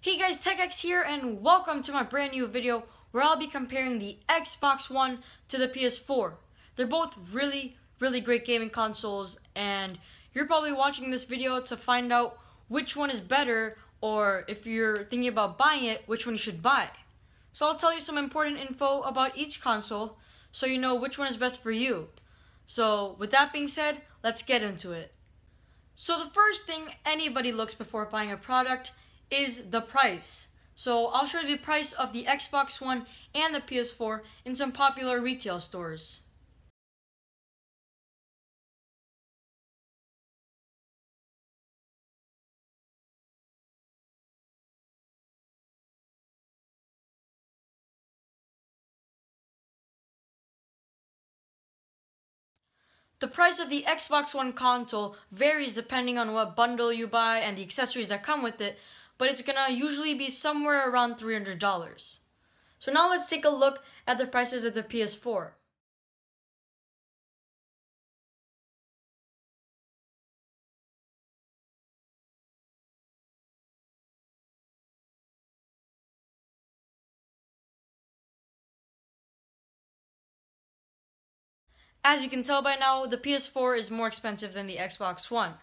Hey guys, TechX here and welcome to my brand new video where I'll be comparing the Xbox One to the PS4. They're both really great gaming consoles and you're probably watching this video to find out which one is better, or if you're thinking about buying it, which one you should buy. So I'll tell you some important info about each console so you know which one is best for you. So with that being said, let's get into it. So the first thing anybody looks before buying a product is the price. So I'll show you the price of the Xbox One and the PS4 in some popular retail stores. The price of the Xbox One console varies depending on what bundle you buy and the accessories that come with it, but it's gonna usually be somewhere around $300. So now let's take a look at the prices of the PS4. As you can tell by now, the PS4 is more expensive than the Xbox One.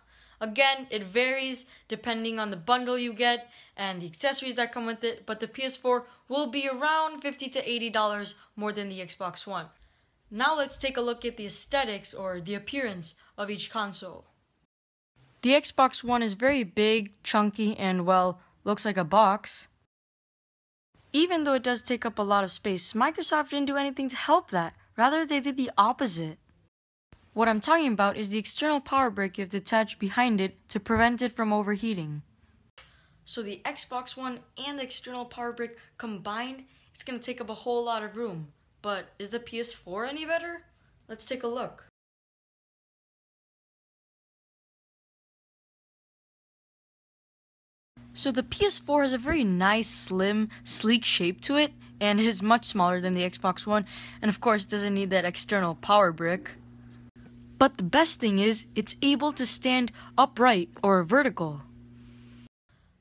Again, it varies depending on the bundle you get and the accessories that come with it, but the PS4 will be around $50 to $80 more than the Xbox One. Now let's take a look at the aesthetics or the appearance of each console. The Xbox One is very big, chunky, and well, looks like a box. Even though it does take up a lot of space, Microsoft didn't do anything to help that. Rather, they did the opposite. What I'm talking about is the external power brick you have to attach behind it to prevent it from overheating. So the Xbox One and the external power brick combined, it's going to take up a whole lot of room. But is the PS4 any better? Let's take a look. So the PS4 has a very nice, slim, sleek shape to it, and it is much smaller than the Xbox One, and of course doesn't need that external power brick. But the best thing is, it's able to stand upright or vertical.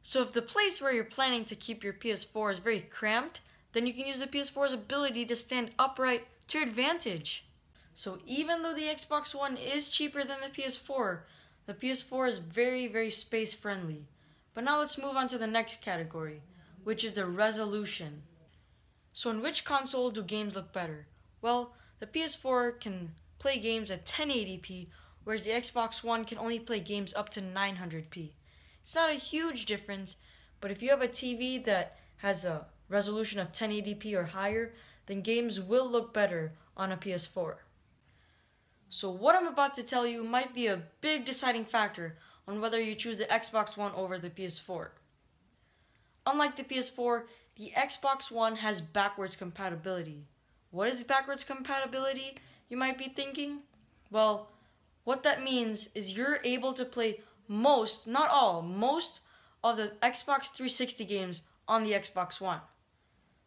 So if the place where you're planning to keep your PS4 is very cramped, then you can use the PS4's ability to stand upright to your advantage. So even though the Xbox One is cheaper than the PS4 is very space friendly. But now let's move on to the next category, which is the resolution. So in which console do games look better? Well, the PS4 can play games at 1080p, whereas the Xbox One can only play games up to 900p. It's not a huge difference, but if you have a TV that has a resolution of 1080p or higher, then games will look better on a PS4. So what I'm about to tell you might be a big deciding factor on whether you choose the Xbox One over the PS4. Unlike the PS4, the Xbox One has backwards compatibility. What is backwards compatibility, you might be thinking? Well, what that means is you're able to play most, not all, most of the Xbox 360 games on the Xbox One.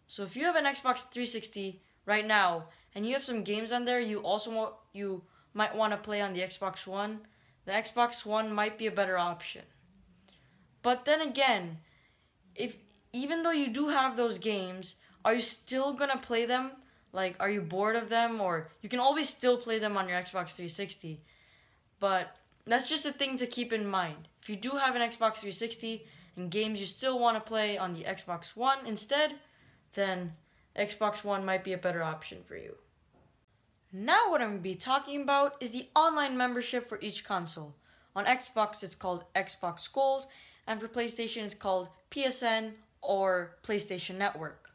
So if you have an Xbox 360 right now and you have some games on there you might want to play on the Xbox One, the Xbox One might be a better option. But then again, even though you do have those games, are you still gonna play them? Like, are you bored of them? Or you can always still play them on your Xbox 360. But that's just a thing to keep in mind. If you do have an Xbox 360 and games you still want to play on the Xbox One instead, then Xbox One might be a better option for you. Now what I'm going to be talking about is the online membership for each console. On Xbox it's called Xbox Gold, and for PlayStation it's called PSN or PlayStation Network.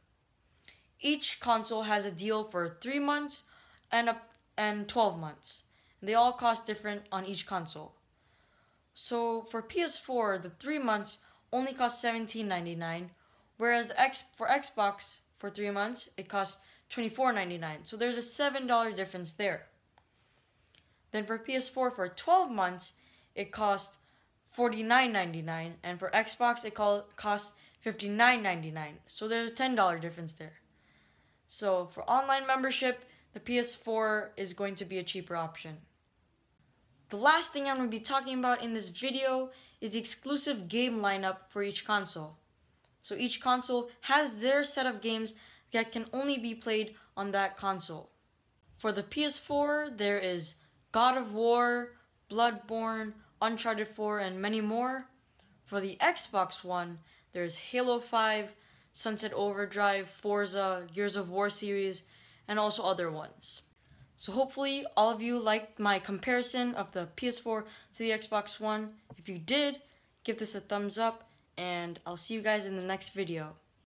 Each console has a deal for 3 months and 12 months. And they all cost different on each console. So for PS4, the 3 months only cost $17.99, whereas for Xbox for 3 months it costs $24.99. So there's a $7 difference there. Then for PS4 for 12 months it costs $49.99, and for Xbox it costs $59.99. So there's a $10 difference there. So for online membership, the PS4 is going to be a cheaper option. The last thing I'm going to be talking about in this video is the exclusive game lineup for each console. So each console has their set of games that can only be played on that console. For the PS4, there is God of War, Bloodborne, Uncharted 4, and many more. For the Xbox One, there's Halo 5, Sunset Overdrive, Forza, Gears of War series, and also other ones. So hopefully all of you liked my comparison of the PS4 to the Xbox One. If you did, give this a thumbs up, and I'll see you guys in the next video.